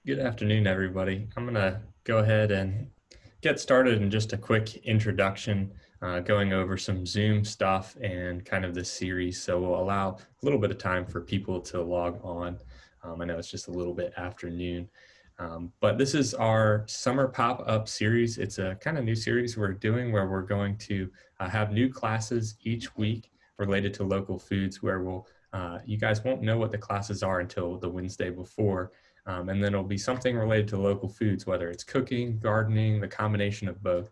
Good afternoon, everybody. I'm going to go ahead and get started in just a quick introduction, going over some Zoom stuff and kind of this series. So we'll allow a little bit of time for people to log on. I know it's just a little bit afternoon, but this is our summer pop-up series. It's a kind of new series we're doing where we're going to have new classes each week related to local foods where you guys won't know what the classes are until the Wednesday before. And then it'll be something related to local foods, whether it's cooking, gardening, the combination of both.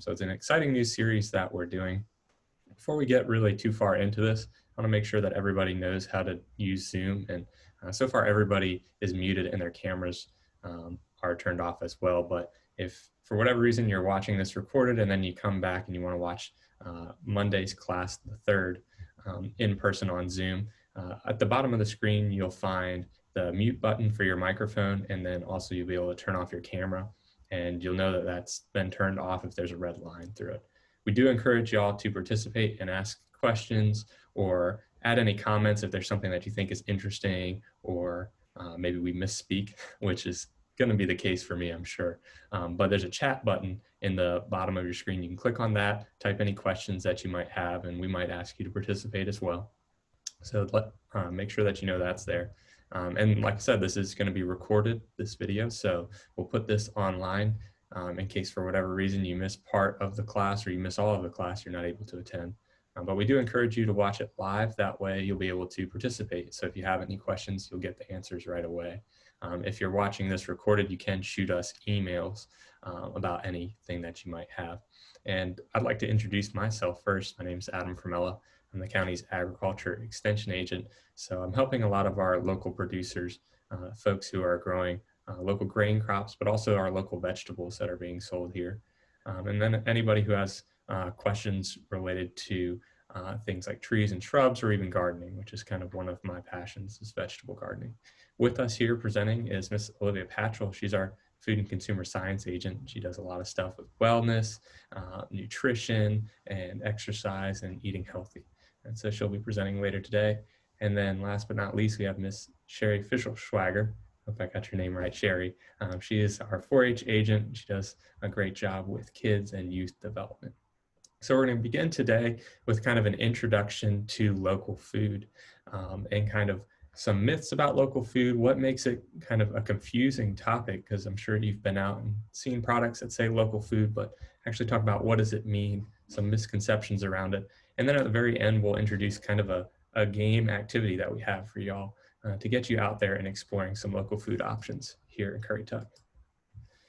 So it's an exciting new series that we're doing. Before we get really too far into this, I want to make sure that everybody knows how to use Zoom. And so far, everybody is muted and their cameras are turned off as well. But if for whatever reason you're watching this recorded and then you come back and you want to watch Monday's class, the 3rd, in person on Zoom, at the bottom of the screen, you'll find the mute button for your microphone, and then also you'll be able to turn off your camera, and you'll know that that's been turned off if there's a red line through it. We do encourage y'all to participate and ask questions or add any comments if there's something that you think is interesting or maybe we misspeak, which is going to be the case for me, I'm sure. But there's a chat button in the bottom of your screen. You can click on that, type any questions that you might have, and we might ask you to participate as well. So make sure that you know that's there. And like I said, this is going to be recorded, this video, so we'll put this online in case for whatever reason you miss part of the class or you miss all of the class, you're not able to attend. But we do encourage you to watch it live. That way you'll be able to participate. So if you have any questions, you'll get the answers right away. If you're watching this recorded, you can shoot us emails about anything that you might have. And I'd like to introduce myself first. My name is Adam Formella. I'm the county's agriculture extension agent. So I'm helping a lot of our local producers, folks who are growing local grain crops, but also our local vegetables that are being sold here. And then anybody who has questions related to things like trees and shrubs or even gardening, which is kind of one of my passions, is vegetable gardening. With us here presenting is Miss Olivia Patchell. She's our food and consumer science agent. She does a lot of stuff with wellness, nutrition, and exercise and eating healthy. And so she'll be presenting later today. And then last but not least, we have Miss Sherry Fischelschwager. Hope I got your name right, Sherry. She is our 4-H agent. She does a great job with kids and youth development. So we're going to begin today with kind of an introduction to local food and kind of some myths about local food, what makes it kind of a confusing topic, because I'm sure you've been out and seen products that say local food, but actually talk about what does it mean, some misconceptions around it. And then at the very end, we'll introduce kind of a game activity that we have for y'all to get you out there and exploring some local food options here in Currituck.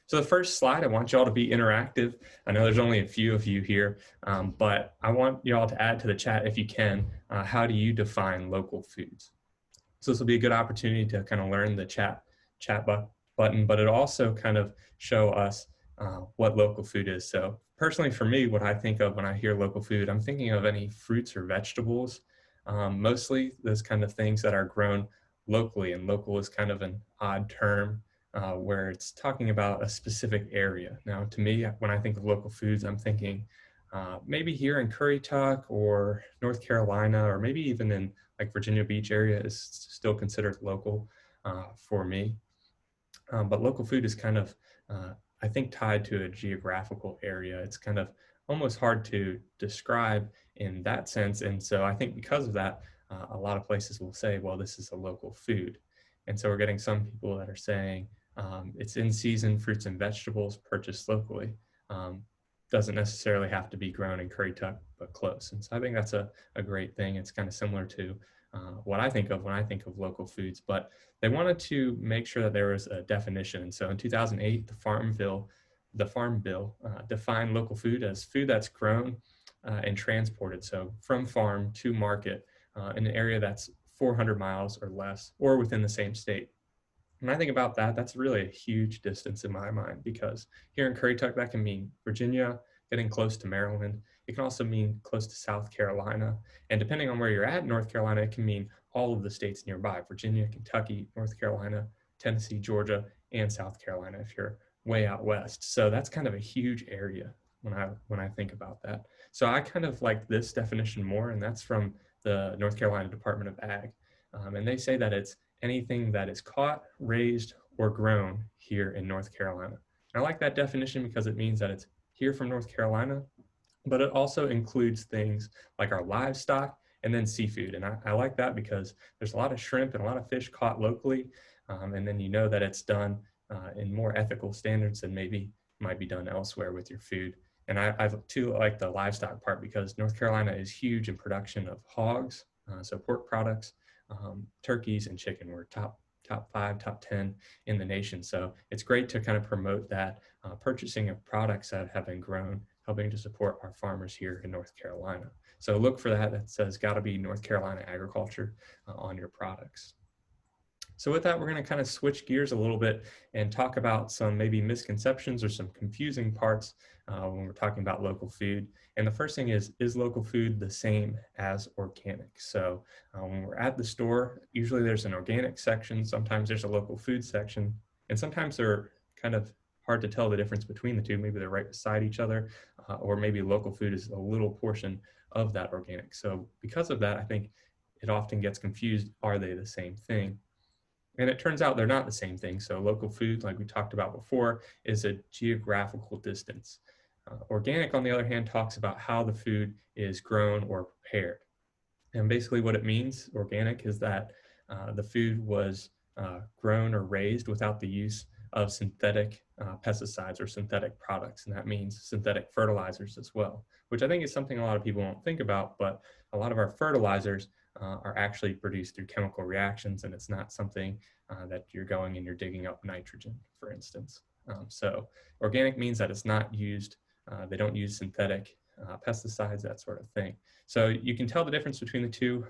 So the first slide, I want y'all to be interactive. I know there's only a few of you here, but I want y'all to add to the chat if you can, how do you define local foods? So this will be a good opportunity to kind of learn the chat button, but it also kind of show us what local food is. So personally for me, what I think of when I hear local food, I'm thinking of any fruits or vegetables, mostly those kind of things that are grown locally, and local is kind of an odd term where it's talking about a specific area. Now to me, when I think of local foods, I'm thinking maybe here in Currituck or North Carolina, or maybe even in like Virginia Beach area is still considered local for me. But local food is kind of, I think, tied to a geographical area. It's kind of almost hard to describe in that sense. And so I think because of that, a lot of places will say, well, this is a local food. And so we're getting some people that are saying it's in season fruits and vegetables purchased locally. Doesn't necessarily have to be grown in Currituck, but close. And so I think that's a great thing. It's kind of similar to what I think of when I think of local foods, but they wanted to make sure that there was a definition. And so in 2008, the Farm Bill defined local food as food that's grown and transported. So from farm to market in an area that's 400 miles or less, or within the same state. When I think about that, that's really a huge distance in my mind, because here in Currituck, that can mean Virginia, getting close to Maryland. It can also mean close to South Carolina. And depending on where you're at in North Carolina, it can mean all of the states nearby: Virginia, Kentucky, North Carolina, Tennessee, Georgia, and South Carolina if you're way out west. So that's kind of a huge area when I think about that. So I kind of like this definition more, and that's from the North Carolina Department of Ag. And they say that it's anything that is caught, raised, or grown here in North Carolina. And I like that definition because it means that it's here from North Carolina, but it also includes things like our livestock and then seafood. And I like that because there's a lot of shrimp and a lot of fish caught locally. And then you know that it's done in more ethical standards than maybe might be done elsewhere with your food. And I too like the livestock part because North Carolina is huge in production of hogs, so pork products, turkeys, and chicken. We're top 5, top 10 in the nation. So it's great to kind of promote that purchasing of products that have been grown, helping to support our farmers here in North Carolina. So look for that says gotta be North Carolina agriculture on your products. So with that, we're going to kind of switch gears a little bit and talk about some maybe misconceptions or some confusing parts when we're talking about local food. And the first thing is local food the same as organic? So when we're at the store, usually there's an organic section, sometimes there's a local food section, and sometimes they're kind of hard to tell the difference between the two. Maybe they're right beside each other, or maybe local food is a little portion of that organic. So because of that, I think it often gets confused. Are they the same thing? And it turns out they're not the same thing. So local food, like we talked about before, is a geographical distance. Organic, on the other hand, talks about how the food is grown or prepared. And basically what it means, organic, is that the food was grown or raised without the use of synthetic pesticides or synthetic products. And that means synthetic fertilizers as well, which I think is something a lot of people won't think about, but a lot of our fertilizers are actually produced through chemical reactions, and it's not something that you're going and you're digging up nitrogen, for instance. So organic means that it's not used, they don't use synthetic pesticides, that sort of thing. So you can tell the difference between the two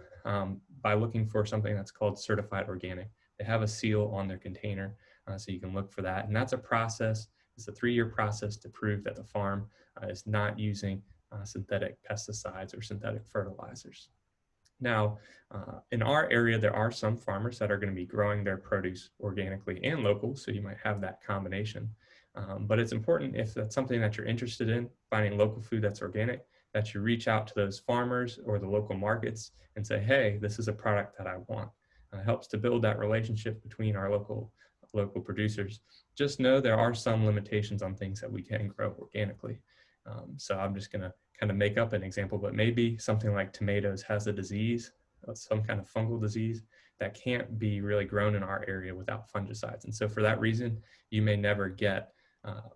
by looking for something that's called certified organic. They have a seal on their container, so you can look for that. And that's a process, it's a 3-year process to prove that the farm is not using synthetic pesticides or synthetic fertilizers. Now, in our area, there are some farmers that are going to be growing their produce organically and local, so you might have that combination. But it's important, if that's something that you're interested in, finding local food that's organic, that you reach out to those farmers or the local markets and say, hey, this is a product that I want. It helps to build that relationship between our local producers. Just know there are some limitations on things that we can grow organically. So I'm just going to kind of make up an example, but maybe something like tomatoes has a disease, some kind of fungal disease that can't be really grown in our area without fungicides. And so for that reason, you may never get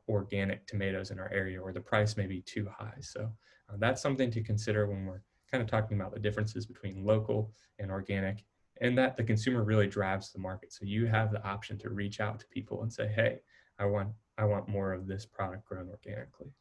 organic tomatoes in our area, or the price may be too high. So that's something to consider when we're kind of talking about the differences between local and organic, and that the consumer really drives the market. So you have the option to reach out to people and say, hey, I want more of this product grown organically.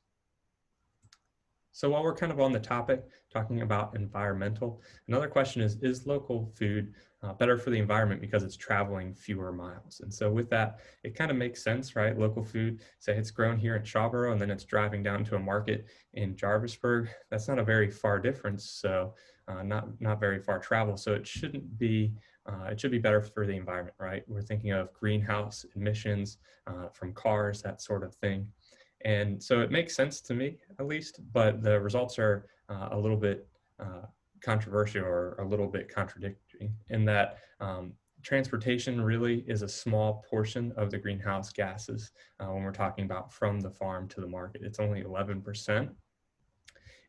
So while we're kind of on the topic, talking about environmental, another question is local food better for the environment because it's traveling fewer miles? And so with that, it kind of makes sense, right? Local food, say it's grown here in Shawboro and then it's driving down to a market in Jarvisburg. That's not a very far difference, so not very far travel. So it shouldn't be, it should be better for the environment, right? We're thinking of greenhouse emissions from cars, that sort of thing. And so it makes sense to me, at least, but the results are a little bit controversial or a little bit contradictory in that transportation really is a small portion of the greenhouse gases when we're talking about from the farm to the market. It's only 11%.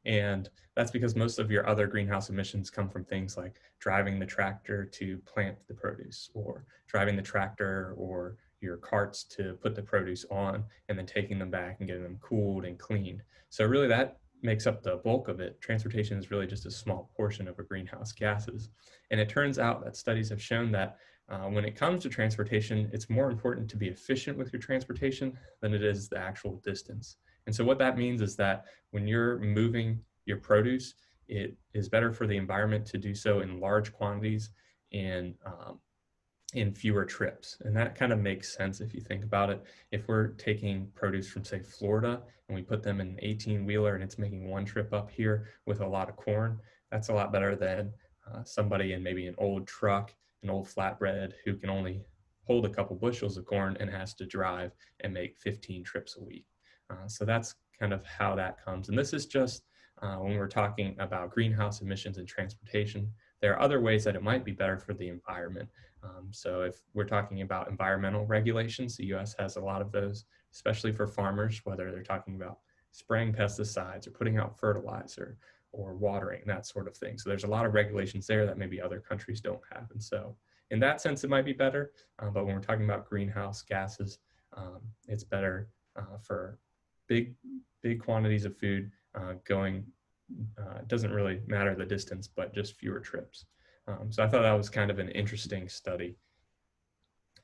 And that's because most of your other greenhouse emissions come from things like driving the tractor to plant the produce, or driving the tractor or your carts to put the produce on and then taking them back and getting them cooled and cleaned. So really that makes up the bulk of it. Transportation is really just a small portion of our greenhouse gases. And it turns out that studies have shown that when it comes to transportation, it's more important to be efficient with your transportation than it is the actual distance. And so what that means is that when you're moving your produce, it is better for the environment to do so in large quantities in fewer trips. And that kind of makes sense if you think about it. If we're taking produce from, say, Florida, and we put them in an 18-wheeler and it's making one trip up here with a lot of corn, that's a lot better than somebody in maybe an old truck, an old flatbread, who can only hold a couple bushels of corn and has to drive and make 15 trips a week. So that's kind of how that comes. And this is just when we're talking about greenhouse emissions and transportation. There are other ways that it might be better for the environment. So if we're talking about environmental regulations, the US has a lot of those, especially for farmers, whether they're talking about spraying pesticides or putting out fertilizer or watering, that sort of thing. So there's a lot of regulations there that maybe other countries don't have. And so in that sense, it might be better. But when we're talking about greenhouse gases, it's better for big quantities of food going. It doesn't really matter the distance, but just fewer trips. So I thought that was kind of an interesting study.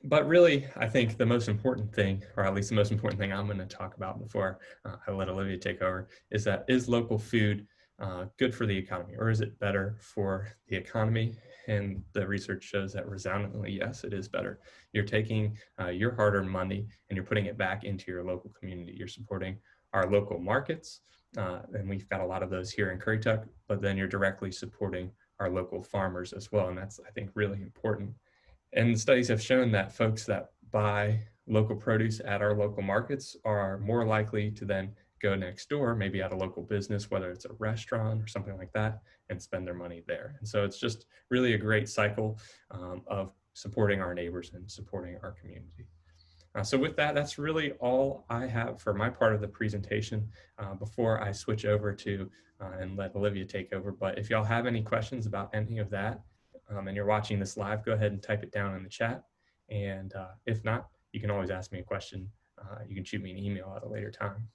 But really, I think the most important thing, or at least the most important thing I'm going to talk about before I let Olivia take over, is that is local food good for the economy, or is it better for the economy? And the research shows that resoundingly, yes, it is better. You're taking your hard-earned money and you're putting it back into your local community. You're supporting our local markets, and we've got a lot of those here in Currituck, but then you're directly supporting our local farmers as well. And that's, I think, really important. And studies have shown that folks that buy local produce at our local markets are more likely to then go next door, maybe at a local business, whether it's a restaurant or something like that, and spend their money there. And so it's just really a great cycle of supporting our neighbors and supporting our community. So with that, that's really all I have for my part of the presentation before I switch over to and let Olivia take over. But if y'all have any questions about any of that and you're watching this live, go ahead and type it down in the chat. And if not, you can always ask me a question. You can shoot me an email at a later time.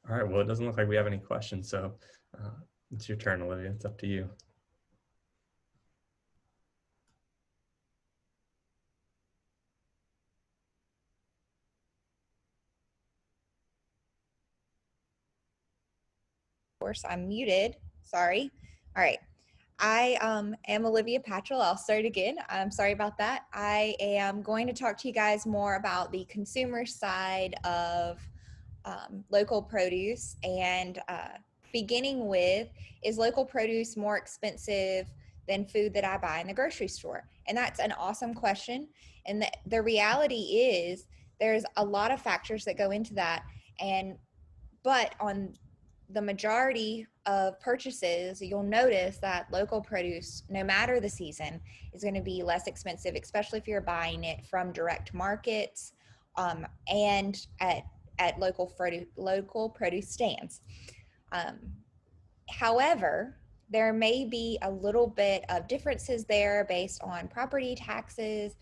All right, well, it doesn't look like we have any questions. So it's your turn, Olivia. It's up to you. Course, I'm muted. Sorry. All right. I am Olivia Patchell. I'll start again. I'm sorry about that. I am going to talk to you guys more about the consumer side of local produce and beginning with, is local produce more expensive than food that I buy in the grocery store? And that's an awesome question. And the reality is there's a lot of factors that go into that. But on the majority of purchases, you'll notice that local produce, no matter the season, is going to be less expensive, especially if you're buying it from direct markets and at local produce stands. However, there may be a little bit of differences there based on property taxes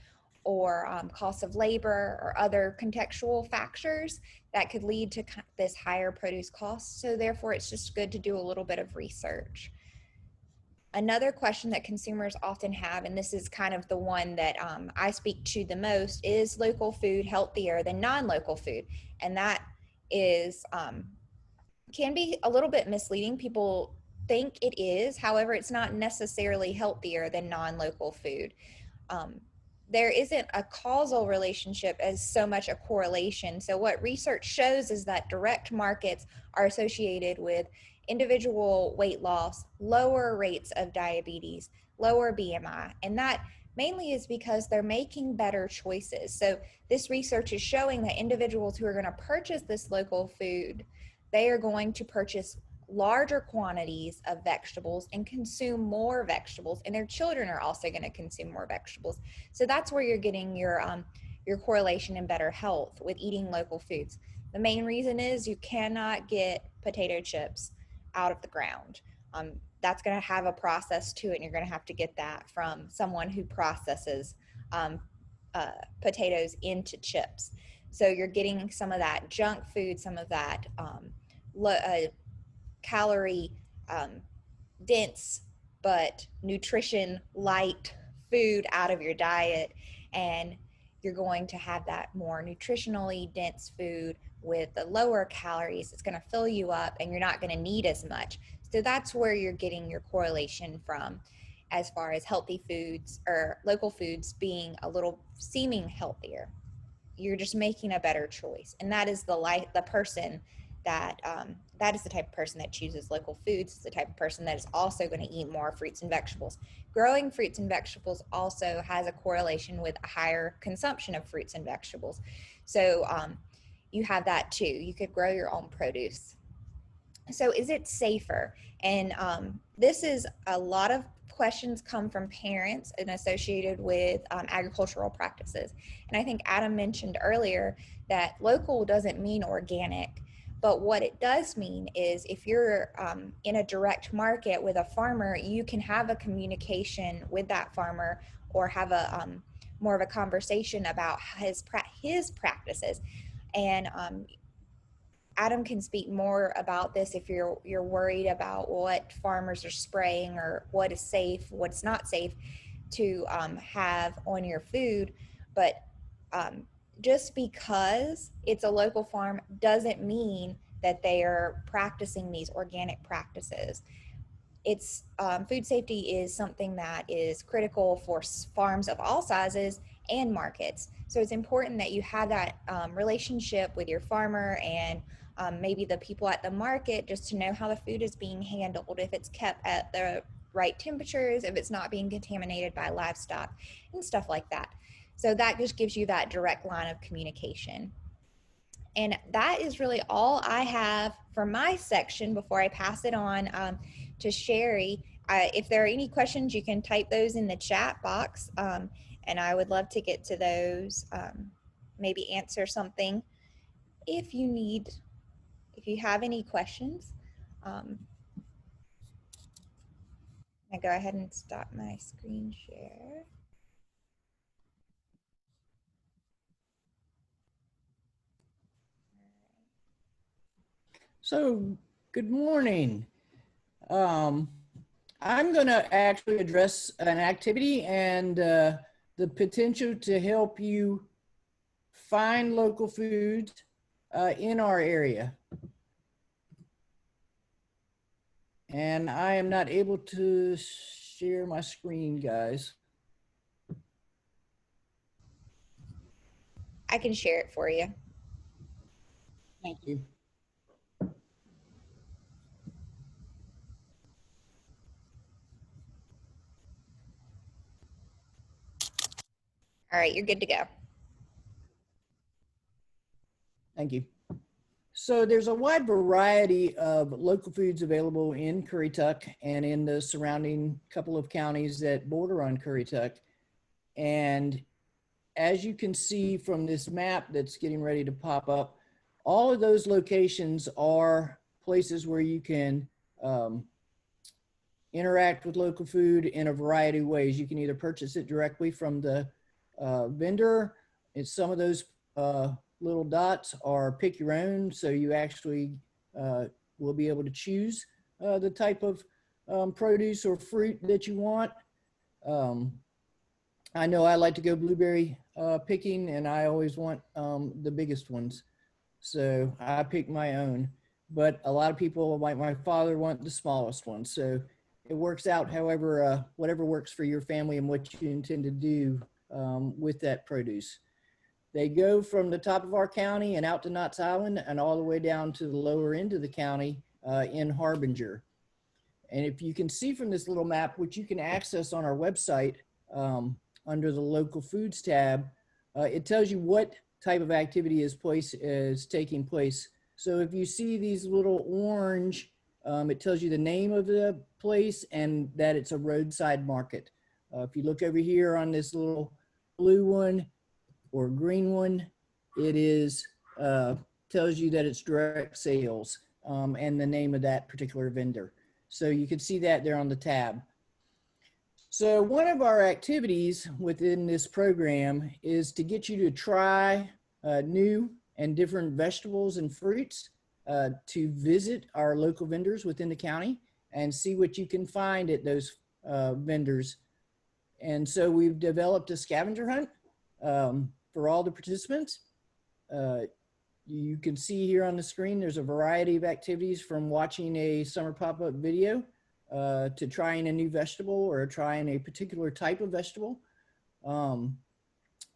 or cost of labor or other contextual factors that could lead to this higher produce cost. So therefore, it's just good to do a little bit of research. Another question that consumers often have, and this is kind of the one that I speak to the most, is local food healthier than non-local food? And that is can be a little bit misleading. People think it is, however, it's not necessarily healthier than non-local food. There isn't a causal relationship as so much a correlation. So what research shows is that direct markets are associated with individual weight loss, lower rates of diabetes, lower BMI, and that mainly is because they're making better choices. So this research is showing that individuals who are going to purchase this local food, they are going to purchase larger quantities of vegetables and consume more vegetables, and their children are also going to consume more vegetables. So that's where you're getting your correlation in better health with eating local foods. The main reason is you cannot get potato chips out of the ground. That's going to have a process to it, and you're going to have to get that from someone who processes potatoes into chips. So you're getting some of that junk food, some of that calorie dense but nutrition light food out of your diet, and you're going to have that more nutritionally dense food with the lower calories. It's going to fill you up and you're not going to need as much. So that's where you're getting your correlation from as far as healthy foods or local foods being a little seeming healthier. You're just making a better choice, and that is the person that that is the type of person that chooses local foods. It's the type of person that is also going to eat more fruits and vegetables. Growing fruits and vegetables also has a correlation with a higher consumption of fruits and vegetables. So you have that too. You could grow your own produce. So is it safer? And this is a lot of questions come from parents and associated with agricultural practices. And I think Adam mentioned earlier that local doesn't mean organic, but what it does mean is if you're in a direct market with a farmer, you can have a communication with that farmer or have a more of a conversation about his practices. And Adam can speak more about this if you're worried about what farmers are spraying or what is safe, what's not safe to have on your food. But um, just because it's a local farm doesn't mean that they are practicing these organic practices. It's food safety is something that is critical for farms of all sizes and markets. So it's important that you have that relationship with your farmer and maybe the people at the market just to know how the food is being handled, if it's kept at the right temperatures, if it's not being contaminated by livestock, and stuff like that. So that just gives you that direct line of communication. And that is really all I have for my section before I pass it on to Sherry. If there are any questions, you can type those in the chat box, and I would love to get to those, maybe answer something if you need, if you have any questions. Um, I go ahead and stop my screen share. So, good morning. Um, I'm going to actually address an activity and the potential to help you find local foods in our area. And I am not able to share my screen, guys. I can share it for you. Thank you. All right, you're good to go. Thank you. So there's a wide variety of local foods available in Currituck and in the surrounding couple of counties that border on Currituck. And as you can see from this map that's getting ready to pop up, all of those locations are places where you can interact with local food in a variety of ways. You can either purchase it directly from the vendor. And some of those little dots are pick your own, so you actually will be able to choose the type of produce or fruit that you want. I know I like to go blueberry picking, and I always want the biggest ones. So I pick my own, but a lot of people like my father want the smallest one. So it works out however, whatever works for your family and what you intend to do with that produce. They go from the top of our county and out to Knott's Island and all the way down to the lower end of the county in Harbinger. And if you can see from this little map, which you can access on our website under the local foods tab, it tells you what type of activity is taking place. So if you see these little orange, it tells you the name of the place and that it's a roadside market. If you look over here on this little blue one or green one, it is tells you that it's direct sales and the name of that particular vendor. So you can see that there on the tab. So one of our activities within this program is to get you to try new and different vegetables and fruits, to visit our local vendors within the county and see what you can find at those vendors. And so we've developed a scavenger hunt for all the participants. You can see here on the screen, there's a variety of activities from watching a summer pop-up video to trying a new vegetable or trying a particular type of vegetable, all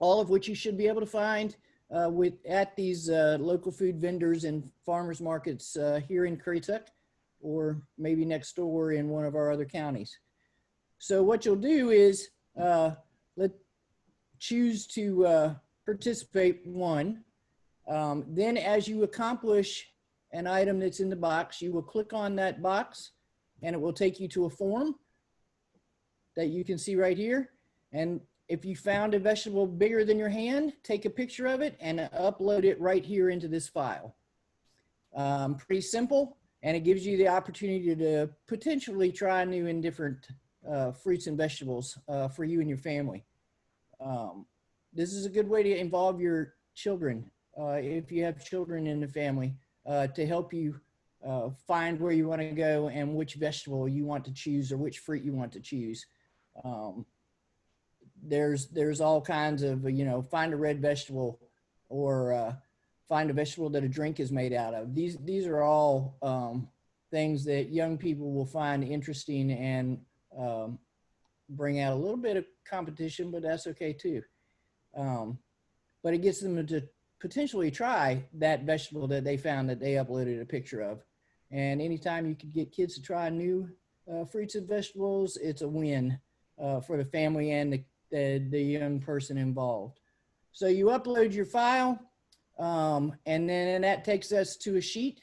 of which you should be able to find at these local food vendors and farmers markets here in Currituck, or maybe next door in one of our other counties. So what you'll do is choose to participate one. Then as you accomplish an item that's in the box, you will click on that box and it will take you to a form that you can see right here. And if you found a vegetable bigger than your hand, take a picture of it and upload it right here into this file. Pretty simple, and it gives you the opportunity to potentially try new and different fruits and vegetables for you and your family. This is a good way to involve your children, if you have children in the family, to help you find where you want to go and which vegetable you want to choose or which fruit you want to choose. There's all kinds of, you know, find a red vegetable, or find a vegetable that a drink is made out of. These are all things that young people will find interesting and bring out a little bit of competition, but that's okay too. But it gets them to potentially try that vegetable that they found that they uploaded a picture of. And anytime you can get kids to try new fruits and vegetables, it's a win for the family and the young person involved. So you upload your file, and then that takes us to a sheet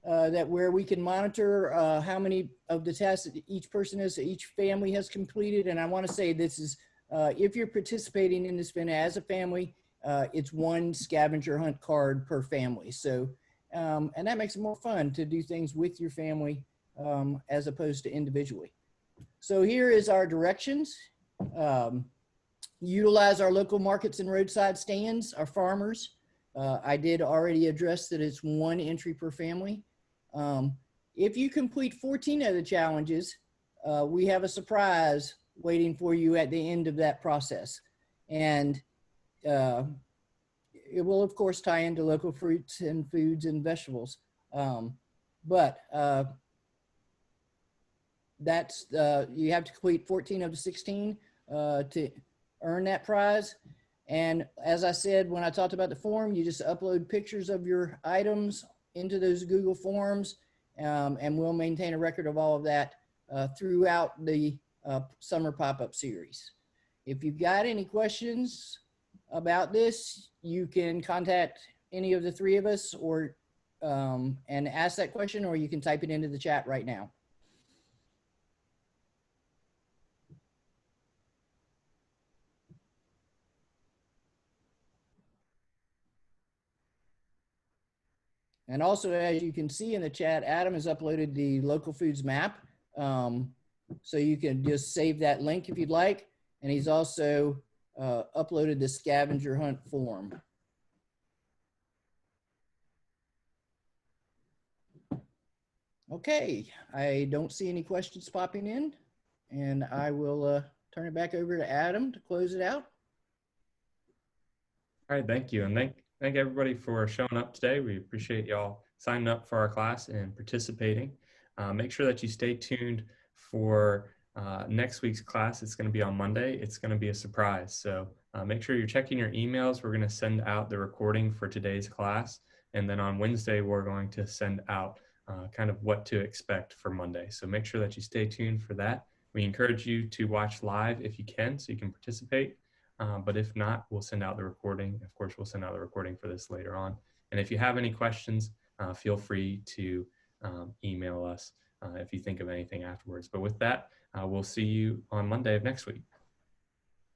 that where we can monitor how many of the tasks that each person has, each family has completed. And I want to say this is, if you're participating in this event as a family, it's one scavenger hunt card per family. So, and that makes it more fun to do things with your family as opposed to individually. So here is our directions. Utilize our local markets and roadside stands, our farmers. I did already address that it's one entry per family. If you complete 14 of the challenges, we have a surprise waiting for you at the end of that process. And it will, of course, tie into local fruits and foods and vegetables. But that's, you have to complete 14 of the 16 to earn that prize. And as I said, when I talked about the form, you just upload pictures of your items into those Google Forms, and we'll maintain a record of all of that throughout the summer pop-up series. If you've got any questions about this, you can contact any of the three of us, or and ask that question, or you can type it into the chat right now. And also, as you can see in the chat, Adam has uploaded the local foods map. So you can just save that link if you'd like. And he's also uploaded the scavenger hunt form. Okay, I don't see any questions popping in, and I will turn it back over to Adam to close it out. All right, thank you. And thank everybody for showing up today. We appreciate y'all signing up for our class and participating. Make sure that you stay tuned for next week's class. It's going to be on Monday. It's going to be a surprise. So make sure you're checking your emails. We're going to send out the recording for today's class. And then on Wednesday, we're going to send out kind of what to expect for Monday. So make sure that you stay tuned for that. We encourage you to watch live if you can, so you can participate. But if not, we'll send out the recording. Of course, we'll send out the recording for this later on. And if you have any questions, feel free to email us if you think of anything afterwards. But with that, we'll see you on Monday of next week.